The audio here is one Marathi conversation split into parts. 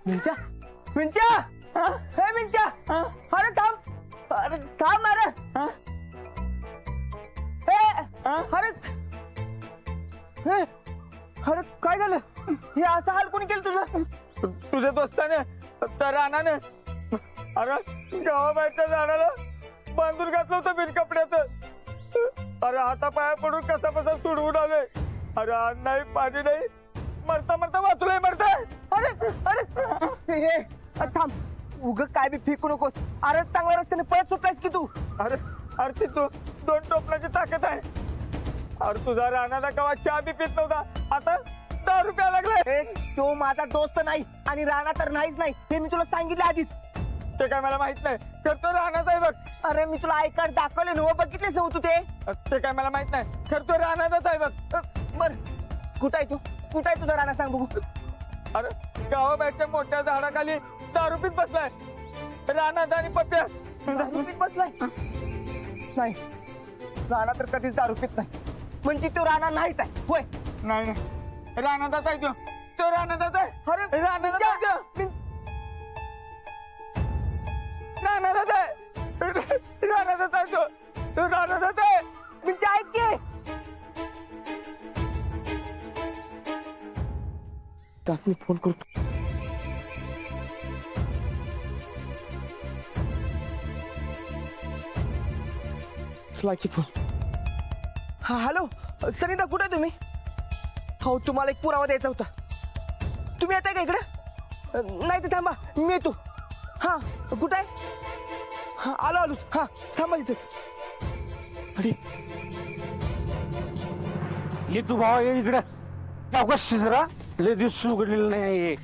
मिंचा मिंचा हे मिंचा अरे थांब अरे अरे अरे काय झालं हे असं हाल कोणी केलं तुझं तुझ्या दोस्ताने त्या रानाने अरे गावाबाहेरच्या झाडाला बांधून घातलं होतं बिन कपड्याचं अरे हातापाया पडून कसा बसा तुडवून आलोय अरे अन्न नाही पाणी नाही मरता मरता वाचलोय मरताय अरे अरे हे थांब उग काय बी फेकू नकोस अरे चांगल्या रस्त्याने पळत सुटलायस की तू अरे अरे तू 2 टोपल्याची ताकद आहे अरे तुझा राणाचा कवा चहा बी पित नव्हता आता 10 रुपया लागलाय तो माझा दोस्त नाही आणि राणा तर नाहीच नाही हे मी तुला सांगितलं आधीच ते काय मला माहित नाही तर तो राणाचा आहे बघ अरे मी तुला आय कार्ड दाखवले ना बघितलेच नव्हतं ते काय मला माहित नाही तर तो राणाचाच आहे बघ बर कुठं आहे तू कुठं आहे तुझा राणा सांग बघू अरे गावाबाहेरच्या मोठ्या झाडाखाली दारू पीत बसलाय राणाचा आणि पप्प्या दारू पीत बसलाय नाही राणा तर कधीच दारू पीत नाही म्हणजे तो राणा नाहीच आहे होय नाही नाही राणाचाच आहे तो राणाचाच आहे अरे राणाचाच आहे राणाचाच आहे राणाचाच आहे तो राणाचाच आहे म्हणजे ऐक की त्यास मी फोन करतो फोन हा हॅलो सनिता कुठे तुम्ही हो तुम्हाला एक पुरावा द्यायचा होता तुम्ही येताय का इकडे नाही ते थांबा मी येतो हा कुठं आहे हा आलो आलो हा थांबा तिथेच अरे ये तू भावा ये इकडे चौकशी जरा लय दिवस उघडलेलं नाही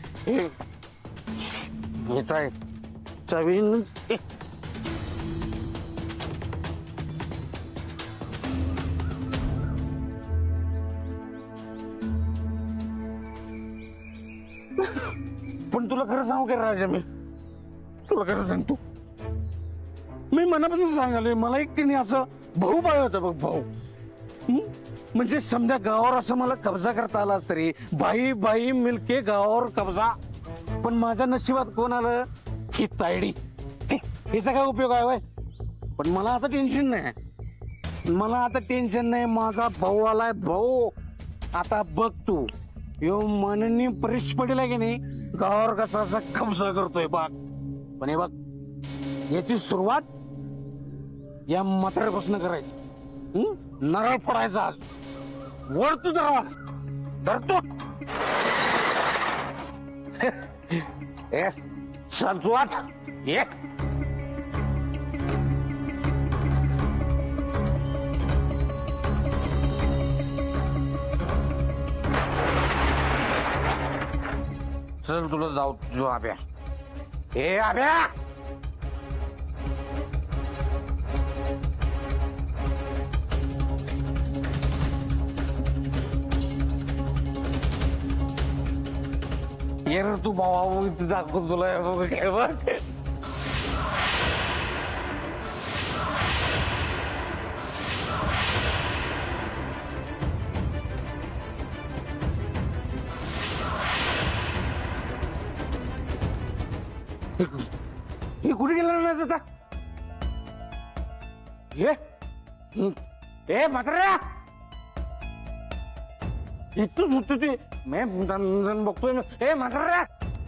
येत आहे चवीन पण तुला खरं सांगू का राजा मी तुला खरं सांगतो मी मनापासून सांगालोय मला एक तिने असं भाऊ पाहिजे होता बघ भाऊ म्हणजे समजा गावावर असं मला कब्जा करता आला तरी बाई बाई मिलके गावावर कब्जा पण माझ्या नशिबात कोण आलं ही तायडी हिचा काय उपयोग आहे वय पण मला आता टेन्शन नाही मला आता टेन्शन नाही माझा भाऊ आलाय भाऊ आता बघ तू यो मननी परीश पडेल की नाही गावावर कसा असा कब्जा करतोय बाग पण हे बघ याची सुरुवात या म्हाताऱ्यापासून करायची नारळ फोडायचा आज वर तू दरवाजा धरतो चल तू आज एक चल तुला जाऊ तुझो आब्या ए आब्या ये रे तू भावा दाखव तुला काय बघ हे कुठे गेला नाही आता ए म्हाताऱ्या इथंच होत ते मी बघतोय ए म्हाताऱ्या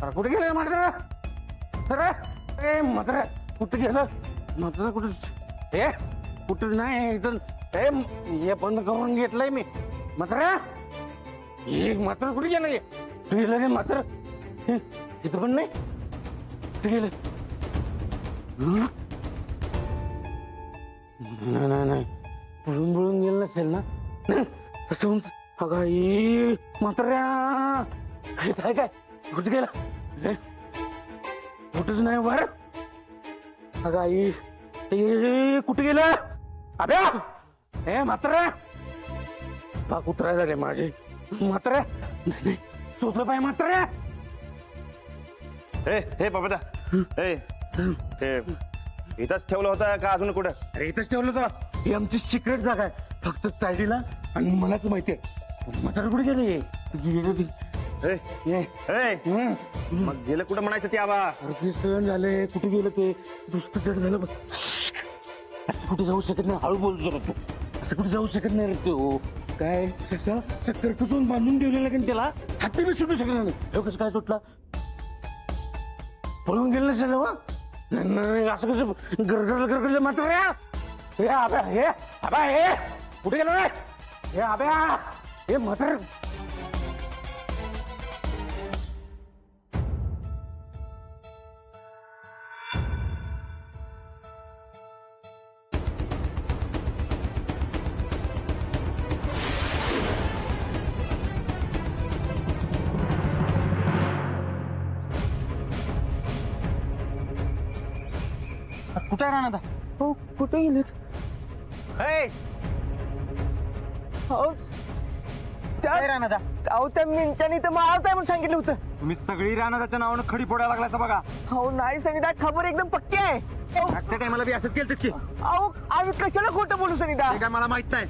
अरे कुठे गेलं म्हाताऱ्या ए म्हाताऱ्या कुठे गेलं म्हातारा कुठे ए कुठे नाही इथं ए हे बंद करून घेतलंय मी म्हाताऱ्या एक म्हातारा कुठे गेलं तू गेलं रे म्हातारा इथं पण नाही कुठे गेलं नाही नाही पळून पळून गेलं नसेल ना असं अगाई म्हाताऱ्या काय काय कुठे गेला कुठेच नाही वर अगाई कुठे गेलं अभ्या ए म्हाताऱ्या पाक उतरायला रे माझे म्हाताऱ्या सोचलं पाहिजे म्हाताऱ्या हे बाबा हे इथंच ठेवलं होतं का अजून कुठं अरे इथंच ठेवलं होतं ही आमची सिक्रेट जागा आहे, फक्त तायडीला आणि मलाच माहिती आहे. म्हातारा कुठे गेले? गेले ते. ए, ये. ए, हं. मग गेलं कुठं म्हणायचं ते आबा? अरे ते सण झाले, कुठे गेलं ते? नुसतं जड झालं बघ. असं कुठे जाऊ शकत नाही, हळू बोल जरा तू. असं कुठे जाऊ शकत नाही रे तो. काय कसं कर्कसून बांधून ठेवलेलं का त्याला? हाती बी सुटू शकणार नाही. हे कसं काय सुटला? पळून गेलं नसेल हो? नाही, असं कसं गरगरलं मात्र हे आब्या, हे आबा, हे कुठे गेलं रे? हे आब्या, हे म्हातार. कुठे राहणार हो कुठे गेलेत? ए, अहो काय राहणार अहो त्या मिंचानी तर मारत आहे म्हणून सांगितलं होतं. तुम्ही सगळी रानाच्या नावानं खडी फोडायला लागलाय बघा. हो नाही सनिदा, खबर एकदम पक्की आहे. मागच्या टायमाला बी असंच केलं की. अहो आम्ही कशाला खोटं बोलू सनिदा? ते काय मला माहित नाही.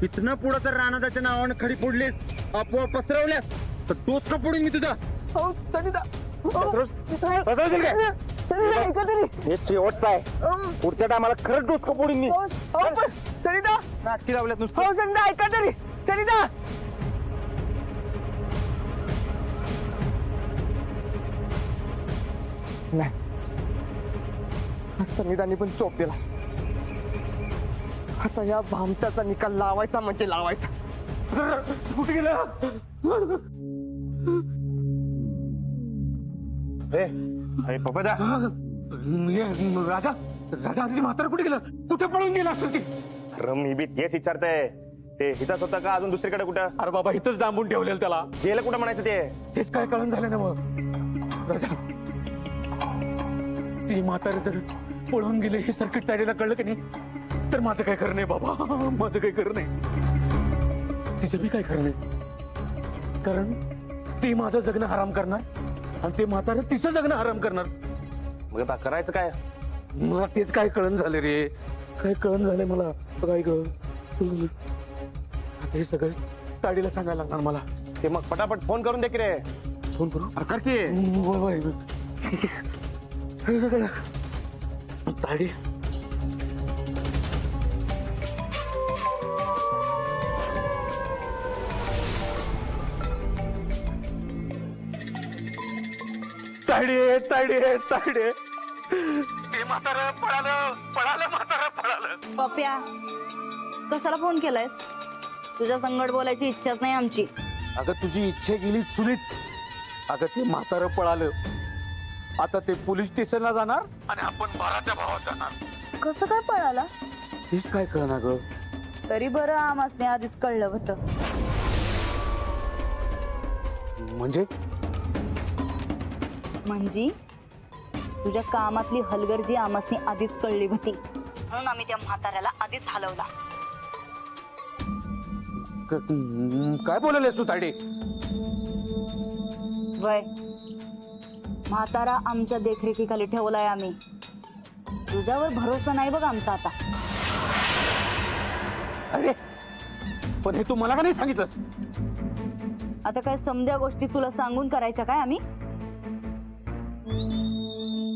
इथनं पुढं तर रानाच्या नावानं खडी फोडलीस, अपोआप पसरवल्यास तर टोचका फोडून मी तुझा. हो सनिदा. पसरवशील काय? सनिदा ऐका तरी. हे शेवटचा आहे. पुढच्या टायमाला खरंच टोचका फोडून मी. हो पण सनिदा. नाटकी लावल्यात नुसतं. हो सनिदा ऐका तरी. सनिदा. नाही, सनिदानी पण चोप दिला. आता या भामट्याचा निकाल लावायचा म्हणजे लावायचा. कुठे गेलं? ए पप्पा, राजा राजा आधी म्हातारा कुठे गेलं? कुठे पळून गेला असेल ती? मी बी तेच विचारतंय. ते हिताच होतं का अजून दुसरीकडे कुठं? अरे बाबा, इथंच डांबून ठेवलेलं त्याला. गेलं कुठं म्हणायचं ते? तेच काय कळण झालं ना मग. राजा, ती म्हातारे तर पळून गेले हे सर्किट तायडीला कळलं की नाही, तर माझं काय खरं नाही बाबा, माझं काही खरं नाही. तिचं बी काय खरं नाही, कारण ती माझं जगणं हराम करणार आणि ते म्हातारं तिचं जगणं हराम करणार. मग आता करायचं काय? मला तेच काय कळण झाले रे, काय कळण झालंय मला. काय ग, आता हे सगळं ताडीला सांगायला लागणार मला. ते मग पटापट फोन करून दे की रे. फोन करू? अरे कर की. होय ताडी. ताडे ताडे ताडे, ते म्हातारं पळालं पळालं, म्हातारं पळालं. पप्या, कशाला फोन केलायस? तुझ्या संगड बोलायची इच्छाच नाही आमची. अगं तुझी इच्छा गेली चुलीत. अगं ते म्हातारं पळालं, आता ते पोलीस स्टेशनला जाणार आणि आपण बाराच्या भावात जाणार. कसं काय पळाला? हेच काय कळणार ग. तरी बरं आमासने आधीच कळलं होतं. म्हणजे म्हणजे तुझ्या कामातली हलगर्जी आमासने आधीच कळली होती, म्हणून आम्ही त्या म्हाताऱ्याला आधीच हलवला. काय बोलायला तू ताडे? वय, म्हातारा आमच्या देखरेखीखाली ठेवलाय आम्ही. तुझ्यावर भरोसा नाही बघ आमचा आता. अरे पण हे तू मला का नाही सांगितलंस? आता काय समध्या गोष्टी तुला सांगून करायच्या काय आम्ही?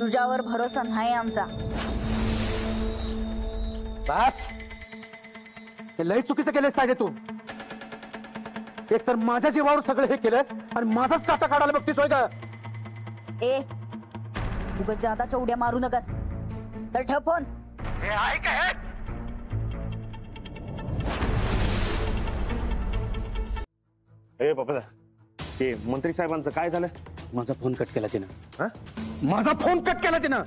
तुझ्यावर भरोसा नाही आमचा. बस, हे लय चुकीचं केलंस ताडे तू. एक तर माझ्या जीवावर सगळं हे केलंस आणि माझाच काटा काढायला बघतीस होय का? ए, उगाच जादाच्या उड्या मारू नका. तर ठेव फोन. हे आहे काय? ए पप्पा, ते मंत्री साहेबांचं काय झालं? माझा फोन कट केला तिनं. हा? माझा फोन कट केला तिनं.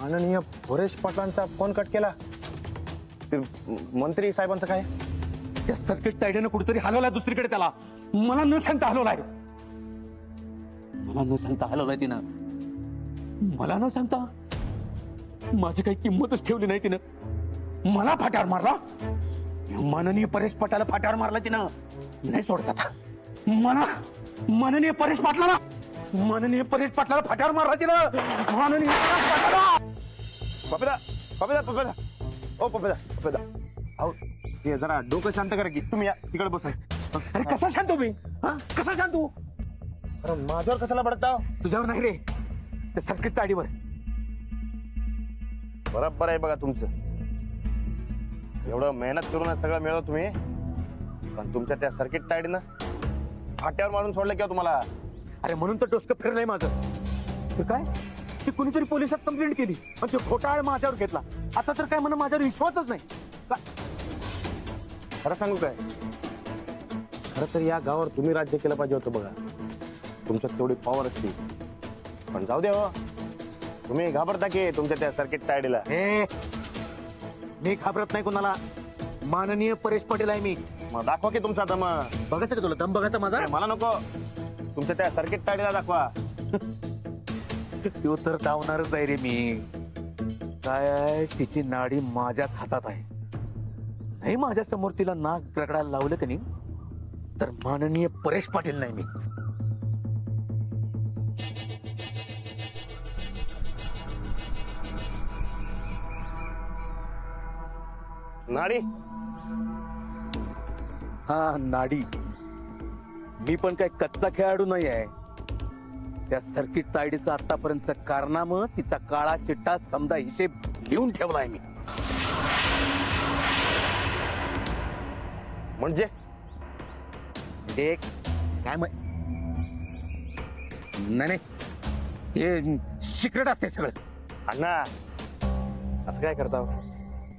माननीय परेश पाटलांचा फोन कट केला. ते मंत्री साहेबांचं काय? त्या सर्किट तायडीनं कुठेतरी हलवलाय दुसरीकडे त्याला. मला न सांगता हलवलाय. मला न सांगता हलवलाय तिनं. मला न सांगता. माझी काही किंमतच ठेवली नाही तिनं. मला फाट्यावर मारला. माननीय परेश पाटलाला फाट्यावर मारला तिनं. नाही सोडत आता. मला माननीय परेश पाटलाला फाट्यावर मारला तिनं. माननीय परेश पाटलाला. पप्पा ओ पप्पा पप्पा अहो हे जरा डोकं शांत करा की तुम्ही या तिकडे बसा. अरे कसा शांत मी हा कसा शांत तू अरे माझ्यावर कशाला भडकता? तुझ्यावर नाही रे त्या सर्किट ताडीवर. बरोबर आहे बघा तुमचं. एवढं मेहनत करून सगळं मिळवलं तुम्ही, पण तुमच्या त्या सर्किट ताडीनं फाट्यावर मारून सोडलं किंवा तुम्हाला. अरे म्हणून तर डोसकं फिरलंय माझं. तर काय ती कुणीतरी पोलिसात कंप्लेंट केली पण ते घोटाळा माझ्यावर घेतला. आता तर काय म्हणा माझ्यावर विश्वासच नाही. खरं सांगू काय, खरं तर या गावावर तुम्ही राज्य केलं पाहिजे होतं बघा. तुमच्यात तेवढी पॉवर असती. पण जाऊ द्या हो, तुम्ही घाबरता की तुमच्या त्या सर्किट ताडीला. मी घाबरत नाही कोणाला. माननीय परेश पटेल आहे मी. मग दाखवा की तुमचा दम. बघायचं का तुला दम बघायचा माझा? अरे मला नको, तुमच्या त्या सर्किट ताडीला दाखवा. तो तर धावणारच आहे रे मी. काय आहे तिची नाडी माझ्याच हातात आहे. नाही माझ्या समोर तिला नाक रगडायला लावलं की नाही तर माननीय परेश पाटील नाही मी. नाडी हा नाडी. मी पण काय कच्चा खेळाडू नाही आहे. त्या सर्किट तायडीचा आतापर्यंत कारनामं तिचा काळा चिट्टा समजा हिशेब लिहून ठेवलाय मी. म्हणजे एक काय नाही हे सिक्रेट असते सगळं. अण्णा असं काय करता?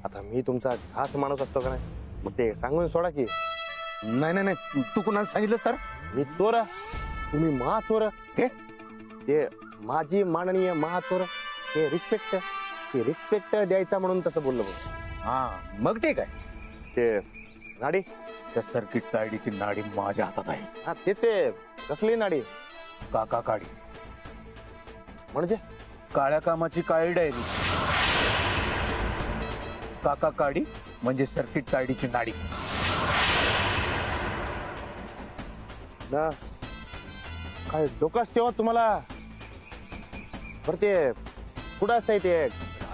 आता मी तुमचा खास माणूस असतो का नाही, मग ते सांगून सोडा की. नाही तू कुणाला सांगितलंस तर? मी चोर, तुम्ही महाचोर. हे ते माझी माननीय महाचोर. ते रिस्पेक्ट द्यायचा म्हणून तसं बोललो. हा मग ठीक आहे. ते नाडी त्या सर्किट तायडीची नाडी माझ्या हातात आहे. हा ते कसली नाडी? काका काडी म्हणजे काळ्या कामाची काळी डायरी. काका काडी म्हणजे सर्किट तायडीची नाडी. ना काय डोकाच तेव्हा तुम्हाला. बरं ते कुठं असतंय ते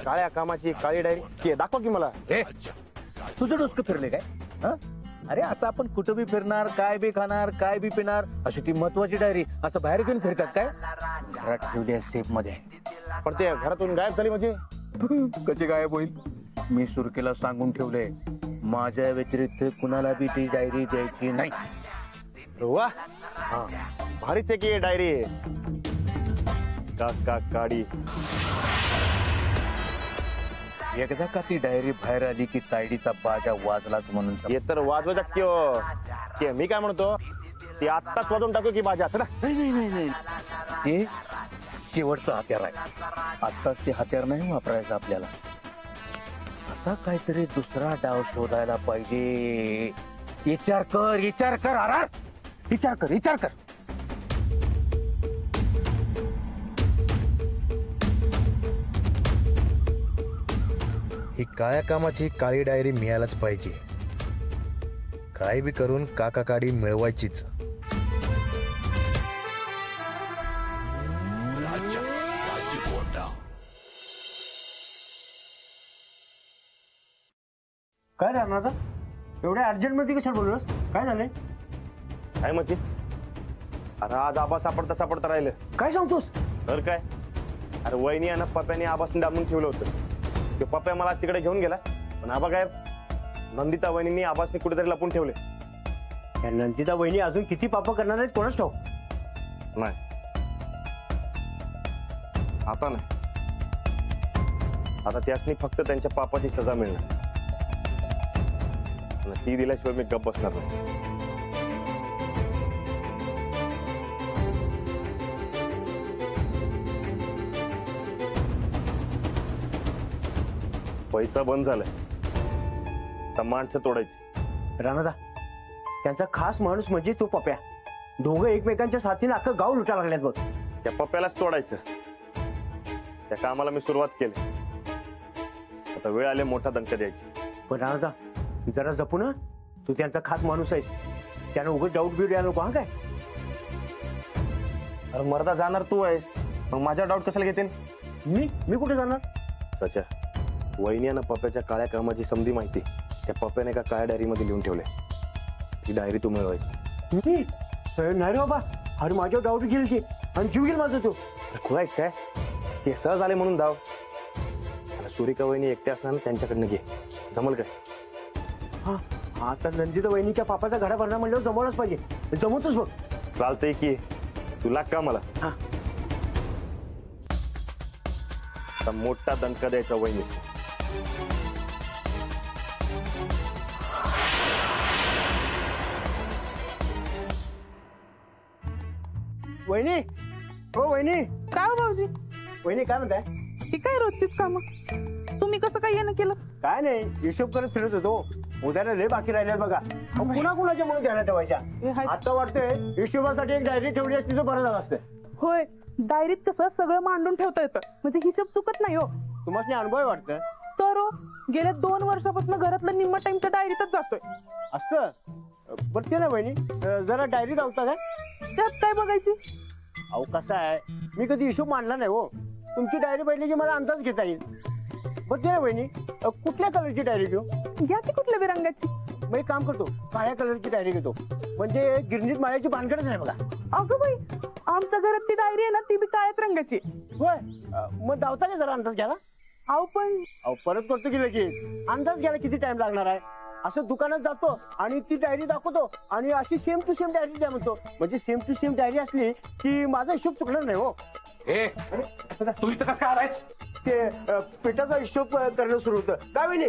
काळ्या कामाची काळी डायरी? ते दाखवा की मला. हे तुझं डोसकं फिरले काय? हा? अरे असं आपण कुठं बी फिरणार, काय बी खाणार, काय बी पिणार, अशी ती महत्वाची डायरी असं बाहेर घेऊन फिरतात काय? घरात ठेवली आहे सेफ मध्ये. पण ते घरातून गायब झाली म्हणजे? कशी गायब होईल? मी सुरकेला सांगून ठेवले माझ्या व्यतिरिक्त कुणाला बी ती डायरी द्यायची नाही. वा भारीच आहे की डायरी. काका काडी. एकदा का ती डायरी बाहेर आली की तायडीचा बाजा वाजलाच म्हणून हे तर वाजवतात की हो. ते मी काय म्हणतो, ते आत्ताच वाजवून टाकू की बाजा? असं ना. नाही हे शेवटचं हत्यार आहे. आत्ताच ते हत्यार नाही वापरायचं आपल्याला. आता काहीतरी दुसरा डाव शोधायला पाहिजे. विचार कर आर विचार कर. ही काळ्या कामाची काळी डायरी मिळायलाच पाहिजे. काय बी करून काका काडी मिळवायचीच. काय राहणार आता एवढ्या अर्जंट मध्ये कशाला बोललोस? काय झालंय? काय म्हणजे? अरे आज आबा सापडता राहिलं. काय सांगतोस? तर काय, अरे वहिनी आणि पप्प्याने आबासने डांबून ठेवलं होतं. ते पप्प्या मला तिकडे घेऊन गेला, पण आबा काय नंदिता वहिनींनी आबासने कुठेतरी लपून ठेवले. नंदिता वहिनी अजून किती पापं करणार आहेत कोणाच ठाऊक. नाही आता नाही. आता त्यासनी फक्त त्यांच्या पापाची सजा मिळणार. ती दिल्याशिवाय मी गप्प बसणार नाही. पैसा बंद झालाय, तर माणसं तोडायची. राणादा त्यांचा खास माणूस म्हणजे तो पप्या. दोघं एकमेकांच्या साथीने अख्खं गाव लुटा लागल्यात बघ. त्या पप्प्यालाच तोडायचं. त्या कामाला मी सुरुवात केली. आता वेळ आले मोठा दंका द्यायची. पण राणादा जरा जपू ना. तू त्यांचा खास माणूस आहेस. त्यानं उगाच डाऊट बिऊट यायला नको. हा काय? अरे मर्दा जाणार तू आहेस, मग माझ्या डाऊट कशाला घेते? मी कुठे जाणार? सच्या वहिनीनं पप्याच्या काळ्या कामाची समधी माहिती त्या पप्याने एका काळ्या डायरीमध्ये लिहून ठेवले. ती डायरी तू मिळवायची. नाही रे बाबा, अरे माझ्यावर डाऊट गेली की आणि जीव गेल माझा तो. खुळायस काय? ते सहज आले म्हणून धाव. आणि सुरिका वहिनी एकटे असणार त्यांच्याकडनं घे. जमल काय? हा आता नंदिता वहिनीच्या पापाचा घडा भरणार म्हणल्यावर जमवलंच पाहिजे. जमवतोच बघ. चालतंय की तुला का मला हा. आता मोठा दणका द्यायचा वहिनीस. वहिनी, हो वहिनी. काय हो भाऊजी, वहिनी काय म्हणताय? ही काय रोजचीच काम? तुम्ही कसं काय येणं केलं? काय नाही, हिशोब करत फिरत होतो. उद्याला लय बाकी राहिल्यात बघा. कुणा कुणाच्या म्हणून ध्यानात ठेवायच्या. हे हाय. आता वाटतंय हिशोबासाठी एक डायरी ठेवली असती तर बरं झालं असतं. होय, डायरीत कसं सगळं मांडून ठेवता येतं, म्हणजे हिशोब चुकत नाही हो. तुम्हाला अनुभव आहे वाटतं. तर हो, गेल्या 2 वर्षापासून घरातलं निम्मा टाइम त्या डायरीतच जातोय. असं बरं ते ना वहिनी, जरा डायरी धावता काय? त्यात काय बघायची? अहो कसं आहे, मी कधी हिशोब मांडला नाही हो. तुमची डायरी पाहिली की मला अंदाज घेता येईल. बरं ते ना वहिनी, कुठल्या कलरची डायरी घेऊ? घ्या की कुठल्या बी रंगाची. मग एक काम करतो, काळ्या कलरची डायरी घेतो. म्हणजे गिरणीत माळ्याची भानगडच नाही बघा. अगं बाई, आमच्या घरात ती डायरी आहे ना, ती बी काळ्याच रंगाची. होय, मग धावता का जरा अंदाज घ्यायला? अहो पण अहो परत करतो की लगेच. अंदाज घ्यायला किती टाइम लागणार आहे? असं दुकानात जातो आणि ती डायरी दाखवतो आणि अशी सेम टू सेम डायरी द्या म्हणतो. म्हणजे सेम टू सेम डायरी असली की माझा हिशोब चुकणार नाही हो. ए तू इथं कसं काय आलायस? ते पिठाचा हिशोब करणं सुरू होतं काय वहिनी.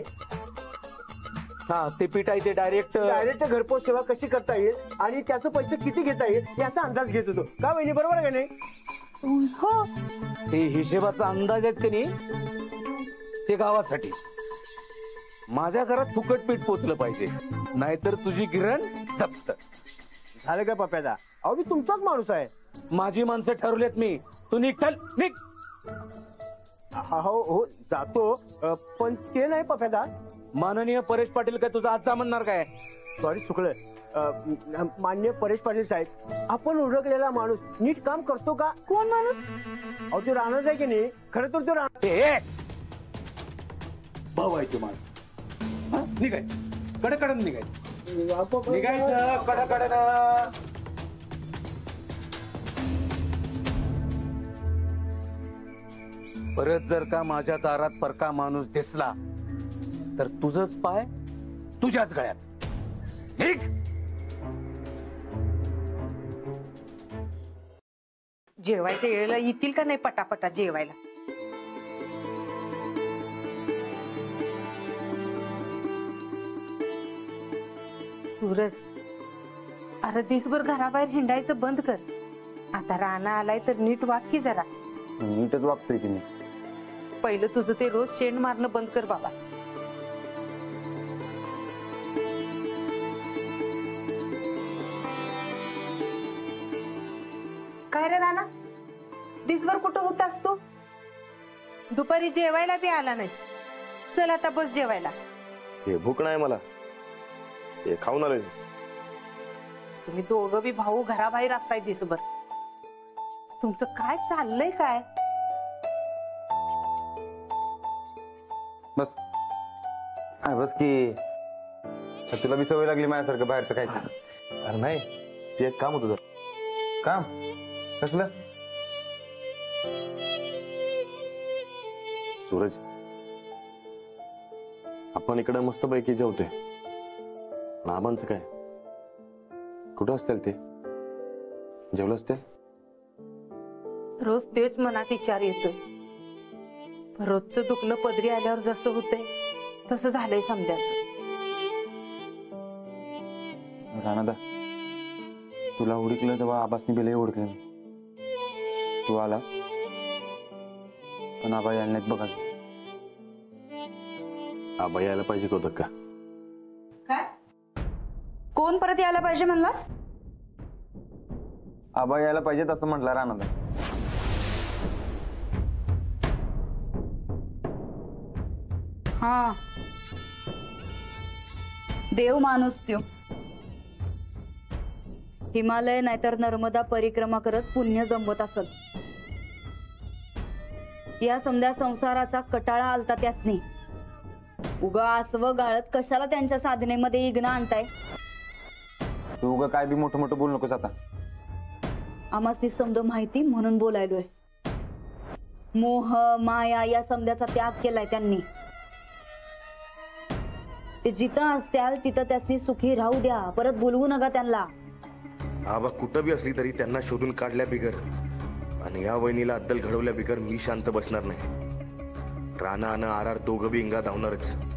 हा ते पीठ आहे ते डायरेक्ट डायरेक्ट घरपोच सेवा कशी करता येईल आणि त्याचे पैसे किती घेता येईल याचा अंदाज घेत होतो का वहिनी, बरोबर आहे का नाही? हो, ते हिशेबाचा अंदाज आहेत की नाही ते गावासाठी. माझ्या घरात फुकट पीठ पोचलं पाहिजे, नाहीतर तुझी गिरण जप्त. झालं का पप्याचा? अहो मी तुमचाच माणूस आहे. माझी माणसं ठरवलेत मी. तू निघ, चल निघ. हो हो जातो, पण ते नाही पप्याचा. माननीय परेश पाटील काय तुझा आजचा म्हणणार काय? सॉरी चुकलं. मान्य परेश पाटील साहेब, आपण ओळखलेला माणूस नीट काम करतो का? कोण माणूस? अहो तो राहणार आहे की नाही, खरं तर तो राहणार. ए भाऊ आहे तुम्हाला. निघायचं कडकडन निघायचं. निघायचं कडकडन. परत जर का माझ्या दारात परका माणूस दिसला तर तुझंच पाय तुझ्याच गळ्यात. निघ. जेवायच्या वेळेला येतील का नाही पटापटा जेवायला? सूरज, अरे दिसभर घराबाहेर हिंडायचं बंद कर. आता राणा आलाय तर नीट वाग की जरा. नीटच वागतोय की मी. पहिलं तुझं ते रोज शेण मारणं बंद कर बाबा. काय रे राणा, दिसभर कुठं होतास तू? दुपारी जेवायला बी आला नाहीस. चल आता बस जेवायला. हे भूक नाही मला, हे खाऊन आलोय. तुम्ही दोघं बी भाऊ घराबाहेर असताय दिसभर. तुमचं काय चाललंय काय? बस बस की. तुला बी सवय लागली माझ्यासारखं बाहेरचं खायचं. अरे नाही, ते एक काम होतं जर. काम कसलं? सूरज, आपण इकडे मस्त पैकी जेवतोय. नाबांचं काय? कुठं असतील ते? जेवलं असतील? रोज तेच मनात विचार येतोय. रोजचं दुखणं पदरी आल्यावर जसं होतंय तसं झालंय समद्याचं. राणादा, तुला हुडकलं तेव्हा आबासनी बेलही हुडकलं. तू आलास पण आबा यायला नाहीत बघा. आबा यायला पाहिजे होतं का? काय? कोण परत यायला पाहिजे म्हणलास? आबा यायला पाहिजेत असं म्हटलं राणादा. हा, देव माणूस त्यो. हिमालय नाहीतर नर्मदा परिक्रमा करत पुण्य जमवत असत. या समध्या संसाराचा कटाळा आलता त्यासनी. उगा आसवं गाळत कशाला त्यांच्या साधनेमध्ये इग्न आणताय? तू उगा काय बी मोठं मोठं बोलू नकोस आता. आम्हासनी समज माहिती म्हणून बोलायलोय. मोह माया या समजाचा त्याग केलाय त्यांनी. ते जिथं असत्याल तिथं त्यासनी सुखी राहू द्या, परत बोलवू नका त्यांना. आबा कुठं बी असली तरी त्यांना शोधून काढल्या बिगर आणि या वहिनीला अद्दल घडवल्या बिगर मी शांत बसणार नाही. राणा आणि आर दोघं बी इंगा धावणारच.